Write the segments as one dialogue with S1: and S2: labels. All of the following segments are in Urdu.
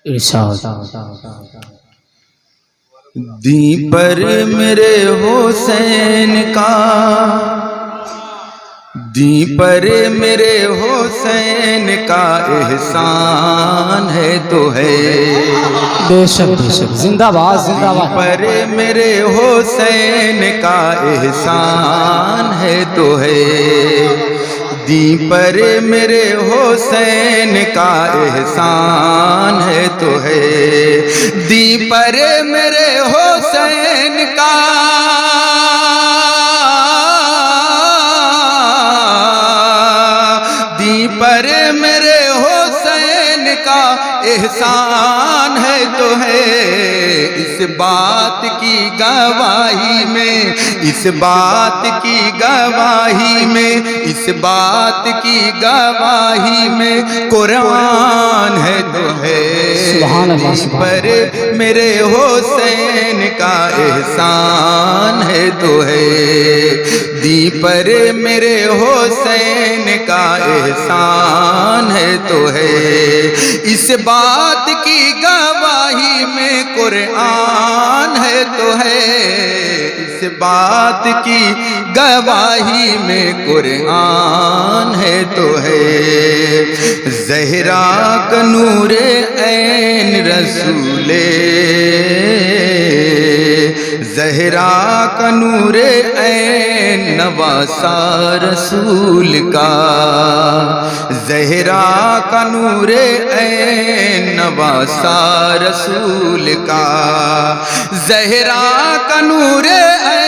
S1: ارشاد
S2: دی پر میرے حسین کا، دی پر میرے حسین کا احسان ہے تو ہے،
S1: بے شک زندہ باد زندہ باد۔
S2: پر میرے حسین کا احسان ہے تو ہے، دی پر میرے حسین کا احسان ہے تو ہے، دی پر میرے حسین کا دی پر میرے حسین کا احسان ہے تو ہے، اس بات کی گواہی میں، اس بات کی گواہی میں، اس بات کی گواہی میں قرآن ہے تو ہے،
S1: سبحان اللہ
S2: دی پر میرے حسین کا احسان ہے تو ہے، دی پر میرے حسین کا احسان ہے تو ہے، اس بات کی گواہی میں قرآن ہے تو ہے، اس بات کی گواہی میں قرآن ہے تو ہے، زہرا کا نور عین رسول، زہرا کا نور عین نواسا رسول کا، زہرا کا نور عین نواسا رسول کا، زہرا کا نور عین،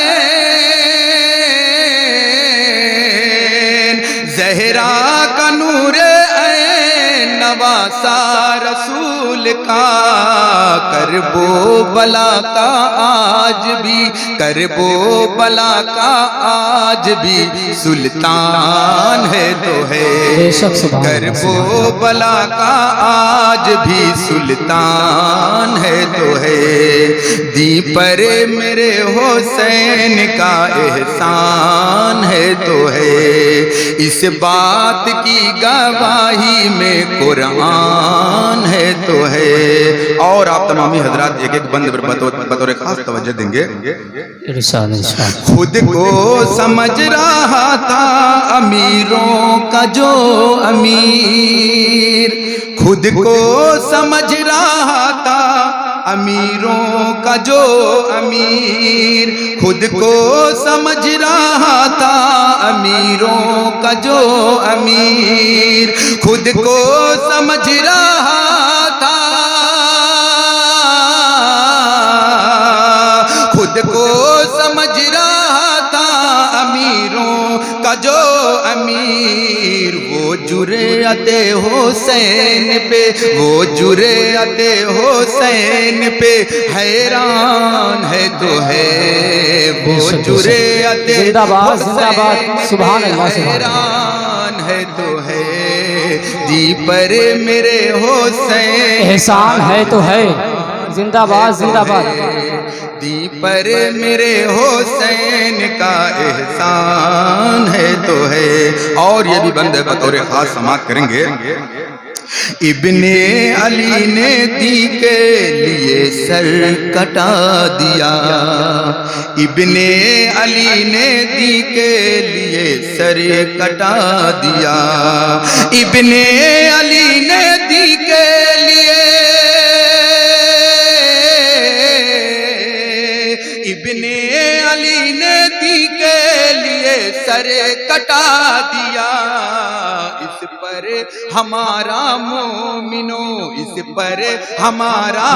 S2: زہرا کا نور عین نواسا رسول کا، کرب و بلا کا آج بھی، کرب و بلا کا آج بھی سلطان ہے تو ہے، کرب و بلا کا آج بھی سلطان ہے تو ہے، دی پر میرے حسین کا احسان ہے تو ہے، اس بات کی گواہی میں قرآن ہے تو ہے۔ اور آپ تمامی حضرات ایک ایک بند بطور خاص توجہ دیں گے۔
S1: ارشاد
S2: خود کو سمجھ رہا تھا امیروں کا جو امیر، خود کو سمجھ رہا تھا امیروں کا جو امیر، خود کو سمجھ رہا تھا امیروں کا جو امیر، خود کو سمجھ رہا تھا، خود کو سمجھ رہا تھا امیروں کا جو امیر، وہ جرأت حسین پہ، وہ جرأت حسین پہ حیران ہے تو ہے، وہ جرأت حسین حیران ہے تو ہے، دی پر میرے حسین
S1: احسان ہے تو ہے، زندہ باد زندہ باد۔
S2: دی پر میرے حسین کا احسان ہے تو ہے۔ اور یہ بھی بند بطور خاص سماعت کریں گے۔ ابن علی نے دی کے لیے سر کٹا دیا، ابن علی نے دی کے لیے سر کٹا دیا، ابن علی نے دی کے لیے، ابن علی نے دی کے لیے سر کٹا دیا، اس پر ہمارا مومنو، اس پر ہمارا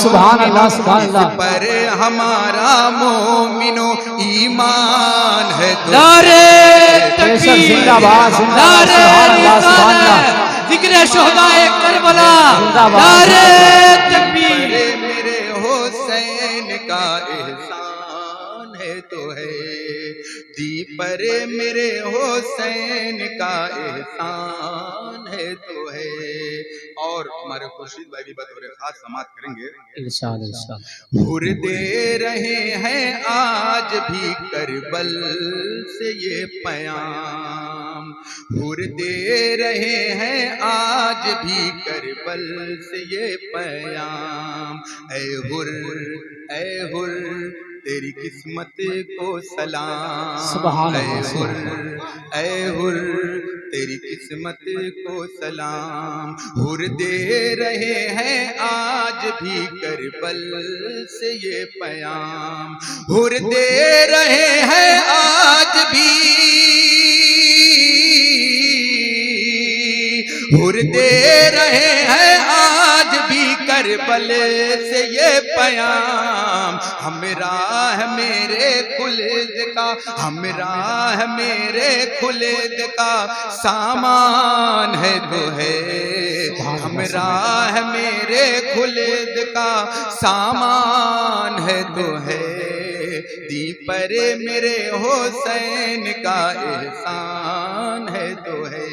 S1: سبحان اللہ سبحان اللہ،
S2: اس پر ہمارا مومنو ایمان ہے تو
S1: نعرہ تکبیر، زندہ باد زندہ باد، سبحان اللہ سبحان اللہ، ذکر شہدائے کربلا، نعرہ تکبیر،
S2: میرے حسین کا احسان ہے تو ہے، دی پر میرے حسین کا احسان ہے تو ہے۔ اور اور ہمارے خورشید بھائی بھی بطور خاص سماعت کریں گے.
S1: ارشاد ارشاد.
S2: ہر دے رہے ہیں آج بھی کربل سے یہ پیام, ہر دے رہے ہیں آج بھی کربل سے یہ پیام. اے ہر تیری قسمت کو سلام,
S1: سبحان
S2: اے
S1: اللہ سبحان
S2: ہر اے ہر تیری قسمت کو سلام. ہر دے رہے ہیں آج بھی کربل سے یہ پیام, ہر دے رہے ہیں آج بھی, ہر دے رہے ہیں آج بھی کربل سے یہ پیام. ہم راہ میرے خلد کا, ہم راہ میرے خلد کا سامان ہے تو ہے, ہم راہ میرے خلد کا سامان ہے تو ہے. دی پر میرے حسین کا احسان ہے تو ہے,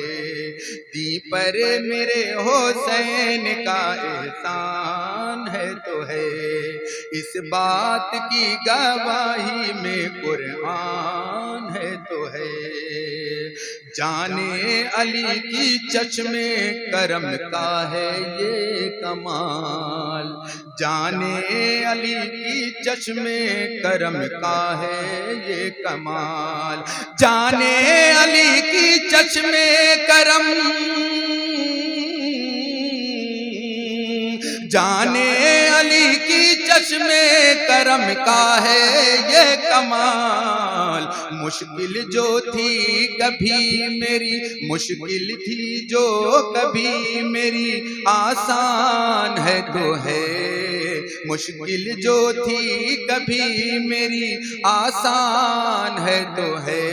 S2: دی پر میرے حسین کا احسان ہے تو ہے. اس بات کی گواہی میں قرآن ہے تو ہے. جانے علی کی چشمے کرم کا ہے یہ کمال, جانے علی کی چشمے کرم کا ہے یہ کمال. جانے علی کی چشمے کرم, جانے علی کی چشمے کرم کا ہے یہ کمال. مشکل جو تھی کبھی میری, مشکل تھی جو کبھی میری آسان ہے تو ہے, مشکل جو تھی کبھی میری آسان ہے تو ہے.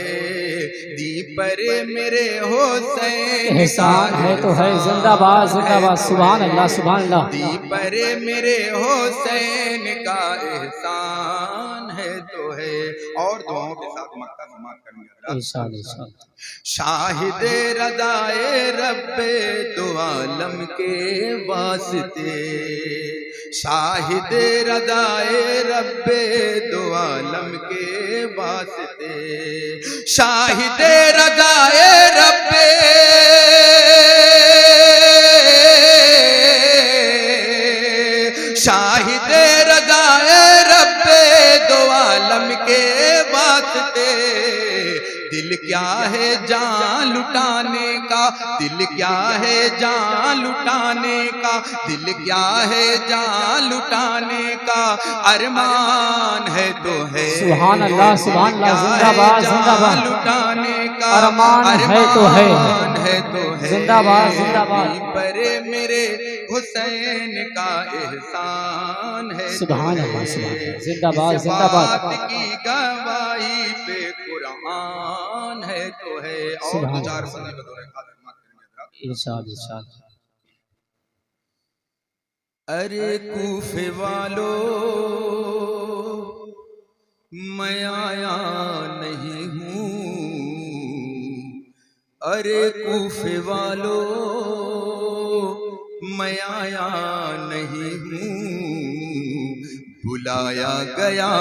S2: دی پر میرے حسین
S1: احسان ہے تو ہے. زندہ باد زندہ باد. سبحان اللہ سبحان اللہ.
S2: دی پر میرے حسین کا احسان ہے تو ہے. اور دعاؤں کے ساتھ مکہ سماعت کریں گے حضرات.
S1: ارشاد ارشاد.
S2: شاہد رضائے رب دو عالم کے واسطے, شاہد رضائے رب دو عالم کے واسطے, شاہد رضائے رب, شاہد رضائے رب دو عالم کے واسطے. دل کیا ہے جان لٹانے کا, دل کیا ہے جان لٹانے کا, دل کیا ہے جان لٹانے کا ارمان ہے تو ہے.
S1: سبحان اللہ سبحان اللہ. زندہ باد زندہ باد.
S2: لٹانے کا
S1: ارمان ہے تو ہے,
S2: ہے تو ہے.
S1: زندہ باد زندہ باد.
S2: پر میرے حسین کا احسان ہے.
S1: سبحان اللہ سبحان اللہ. زندہ باد زندہ باد.
S2: اس بات کی گواہی پہ قرآن ہے تو ہے. اور دو چار بندے بطور خاص سماعت کریں گے حضرات.
S1: ارشاد ارشاد.
S2: ارے کوفے والو میں آیا نہیں ہوں, ارے کوفے والو میں آیا نہیں ہوں, بلایا گیا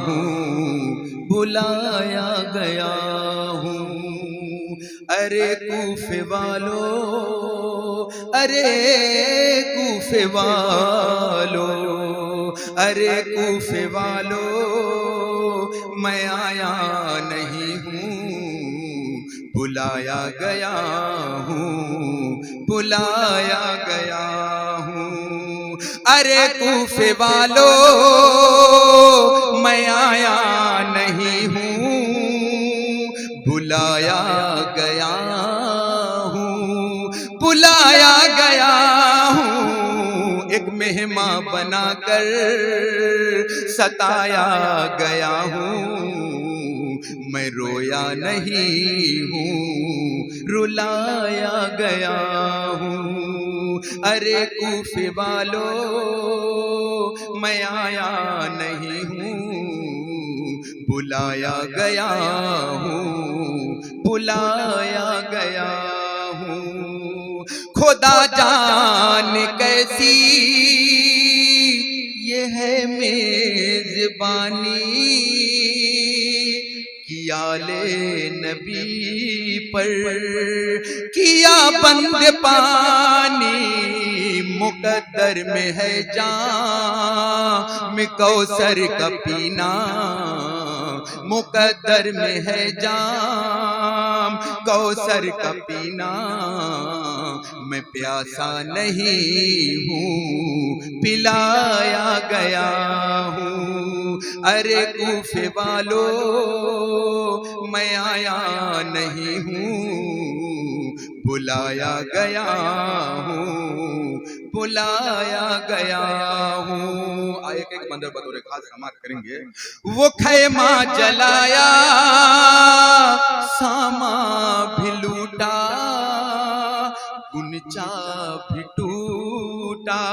S2: ہوں, بلایا گیا ہوں. ارے کوفے والو, ارے کوفے والو, ارے کوفے والو میں آیا نہیں ہوں, بلایا گیا ہوں, بلایا گیا ہوں. ارے کوفے والو میں آیا نہیں ہوں, بلایا گیا ہوں, بلایا گیا ہوں. ایک مہمان بنا کر ستایا گیا ہوں, میں رویا نہیں ہوں, رلایا گیا ہوں. ارے کوفے والو میں آیا نہیں ہوں, بلایا گیا ہوں, بلایا گیا ہوں. خدا جان کیسی یہ ہے میزبانی، کیا لے نبی پر کیا بند پانی، مقدر میں ہے جام کوثر کا پینا، مقدر میں ہے جام کوثر کا پینا، میں پیاسا نہیں ہوں پلایا گیا ہوں، ارے کوفے والو میں آیا نہیں ہوں بلایا گیا ہوں، بلایا گیا ہوں۔ ایک ایک بندر بطور خاص سماعت کریں گے۔ وہ خیمہ جلایا ساما بھی لوٹا، گنچا بھی ٹوٹا،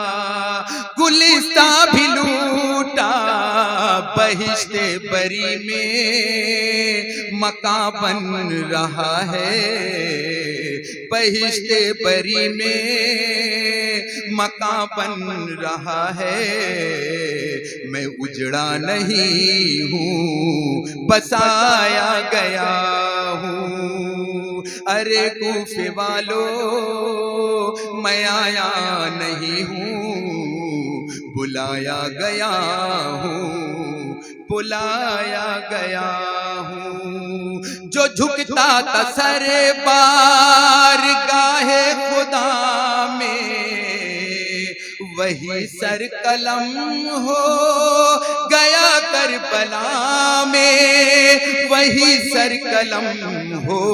S2: گلستہ بھی لوٹا، بہشت بری میں مکان بن رہا ہے، بہشت بری میں مکان بن رہا ہے، میں اجڑا نہیں ہوں بسایا گیا ہوں، ارے کوفے والو میں آیا نہیں ہوں بلایا گیا ہوں، بلایا گیا ہوں، جو جھکتا تھا سر بارگاہ خدا میں وہی سر قلم ہو گیا کربلا میں، وہی سر قلم ہو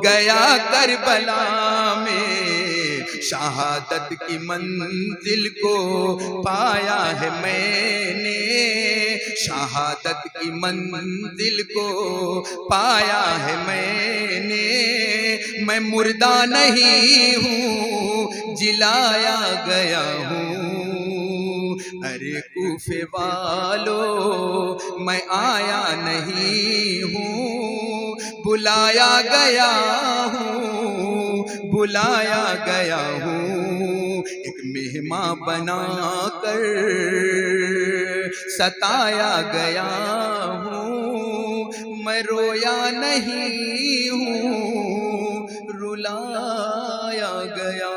S2: گیا کربلا میں، شہادت کی منزل کو پایا ہے میں نے، شہادت کی منزل کو پایا ہے میں نے، میں مردہ نہیں ہوں جلایا گیا ہوں، ارے کوفے والو میں آیا نہیں ہوں بلایا گیا ہوں، بلایا گیا ہوں، ایک مہمان بنا کر ستایا گیا ہوں، میں رویا نہیں ہوں رلایا گیا